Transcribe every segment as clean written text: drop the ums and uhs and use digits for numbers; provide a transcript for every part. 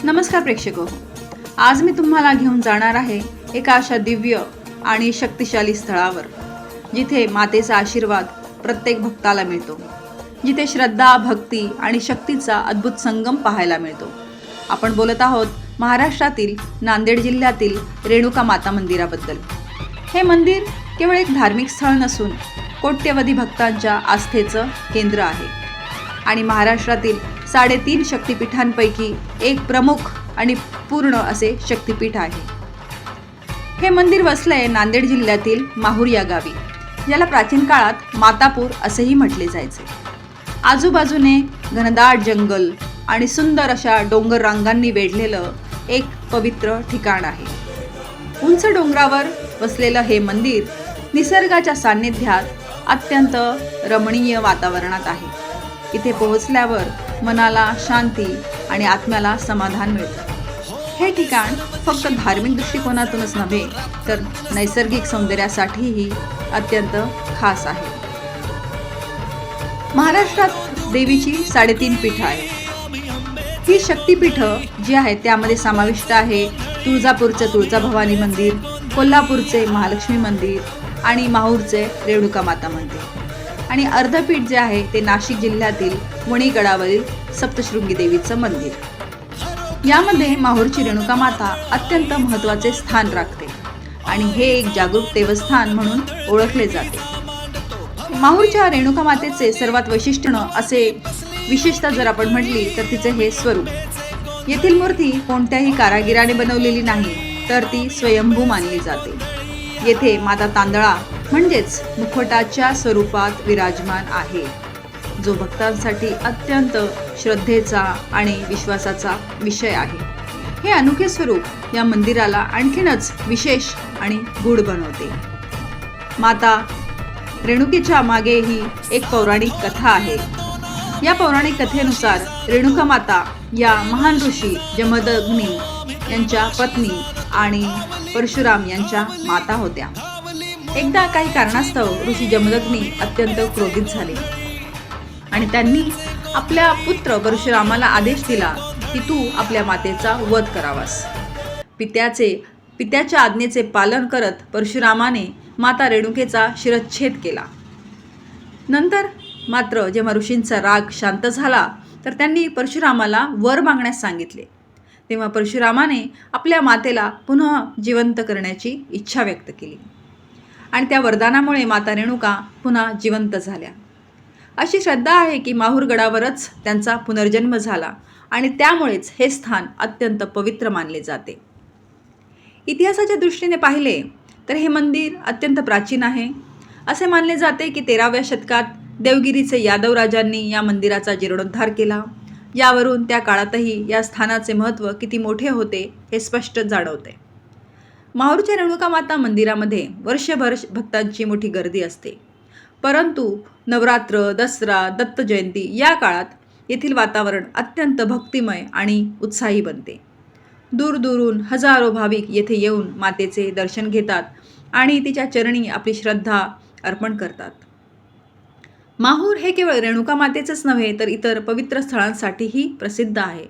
नमस्कार प्रेक्षको, आज मी तुम्हाला घेऊन जाणार आहे एका अशा दिव्य आणि शक्तिशाली स्थळावर, जिथे मातेचा आशीर्वाद प्रत्येक भक्ताला मिळतो, जिथे श्रद्धा, भक्ती आणि शक्तीचा अद्भुत संगम पाहायला मिळतो। आपण बोलत आहोत महाराष्ट्रातील नांदेड जिल्ह्यातील रेणुका माता मंदिराबद्दल। हे मंदिर केवळ एक धार्मिक स्थळ नसून कोट्यवधी भक्तांच्या आस्थेचं केंद्र आहे आणि महाराष्ट्रातील 3.5 शक्तिपीठांपैकी एक प्रमुख आणि पूर्ण असे शक्तिपीठ आहे। हे मंदिर वसले नांदेड जिल्ह्यातील माहूर या गावी, ज्याला प्राचीन काळात मातापूर असेही म्हटले जायचे। आजूबाजूने घनदाट जंगल आणि सुंदर अशा डोंगर रांगांनी वेढलेलं एक पवित्र ठिकाण आहे। उंच डोंगरावर वसलेलं हे मंदिर निसर्गाच्या सान्निध्यात अत्यंत रमणीय वातावरणात आहे। इथे पोहोचल्यावर मनाला शांती आणि आत्म्याला समाधान मिळतं। हे ठिकाण फक्त धार्मिक दृष्टिकोनातूनच नव्हे तर नैसर्गिक सौंदर्यासाठीही अत्यंत खास आहे। महाराष्ट्रात देवीची 3.5 पीठं आहेत। ही शक्तिपीठं जी आहेत त्यामध्ये समाविष्ट आहे तुळजापूरचं तुळजाभवानी मंदिर, कोल्हापूरचे महालक्ष्मी मंदिर आणि माहूरचे रेणुका माता मंदिर, आणि अर्धपीठ जे आहे ते नाशिक जिल्ह्यातील वणीगडावरील सप्तशृंगी देवीचं मंदिर। यामध्ये माहूरची रेणुका माता अत्यंत महत्त्वाचे स्थान राखते आणि हे एक जागरूक देवस्थान म्हणून ओळखले जाते। माहूरच्या रेणुका मातेचे सर्वात वैशिष्ट्य असे विशेषता जर आपण म्हटली तर तिचे हे स्वरूप। येथील मूर्ती कोणत्याही कारागिराने बनवलेली नाही, तर ती स्वयंभू मानली जाते। येथे माता तांदळा म्हणजेच मुखवटाच्या स्वरूपात विराजमान आहे, जो भक्तांसाठी अत्यंत श्रद्धेचा आणि विश्वासाचा विषय आहे। हे अनोखे स्वरूप या मंदिराला आणखीनच विशेष आणि गूढ बनवते। माता रेणुकेच्या मागे ही एक पौराणिक कथा आहे। या पौराणिक कथेनुसार रेणुका माता या महान ऋषी जमदग्नी यांच्या पत्नी आणि परशुराम यांच्या माता होत्या। एकदा काही कारणास्तव ऋषी जमदग्नी अत्यंत क्रोधित झाले आणि त्यांनी आपल्या पुत्र परशुरामाला आदेश दिला की तू आपल्या मातेचा वध करावास। पित्याच्या आज्ञेचे पालन करत परशुरामाने माता रेणुकेचा शिरच्छेद केला। नंतर मात्र जेव्हा ऋषींचा राग शांत झाला तर त्यांनी परशुरामाला वर मागण्यास सांगितले। तेव्हा परशुरामाने आपल्या मातेला पुन्हा जिवंत करण्याची इच्छा व्यक्त केली आणि त्या वरदानामुळे माता रेणुका पुन्हा जिवंत झाल्या। अशी श्रद्धा आहे की माहूर गडावरच त्यांचा पुनर्जन्म झाला आणि त्यामुळेच हे स्थान अत्यंत पवित्र मानले जाते। इतिहासाच्या दृष्टीने पाहिले तर हे मंदिर अत्यंत प्राचीन आहे। असे मानले जाते की 13व्या शतकात देवगिरीचे यादव राजांनी या मंदिराचा जीर्णोद्धार केला। यावरून त्या काळातही या स्थानाचे महत्त्व किती मोठे होते हे स्पष्ट जाणवते। माहूरच्या रेणुका माता मंदिरामध्ये वर्षभर भक्तांची मोठी गर्दी असते, परंतु नवरात्र, दसरा, दत्त जयंती या काळात येथील वातावरण अत्यंत भक्तिमय आणि उत्साही बनते। दूरदूरून हजारो भाविक येथे येऊन मातेचे दर्शन घेतात आणि तिच्या चरणी आपली श्रद्धा अर्पण करतात। माहूर हे केवळ रेणुका मातेचंच नव्हे तर इतर पवित्र स्थळांसाठीही प्रसिद्ध आहे।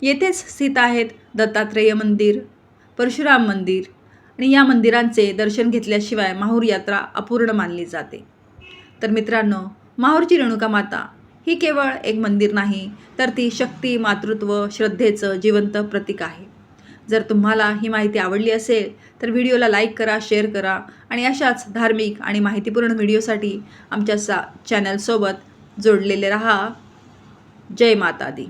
येथेच स्थित आहेत दत्तात्रेय मंदिर, परशुराम मंदिर, आणि या मंदिरांचे दर्शन घेतल्याशिवाय माहूर यात्रा अपूर्ण मानली जाते। तर मित्रांनो, माहूरची रेणुका माता ही केवळ एक मंदिर नाही, तर ती शक्ती, मातृत्व, श्रद्धेचं जिवंत प्रतीक आहे। जर तुम्हाला ही माहिती आवडली असेल तर व्हिडिओला लाईक करा, शेअर करा आणि अशाच धार्मिक आणि माहितीपूर्ण व्हिडिओसाठी आमच्या चॅनलसोबत जोडलेले रहा। जय माता दी।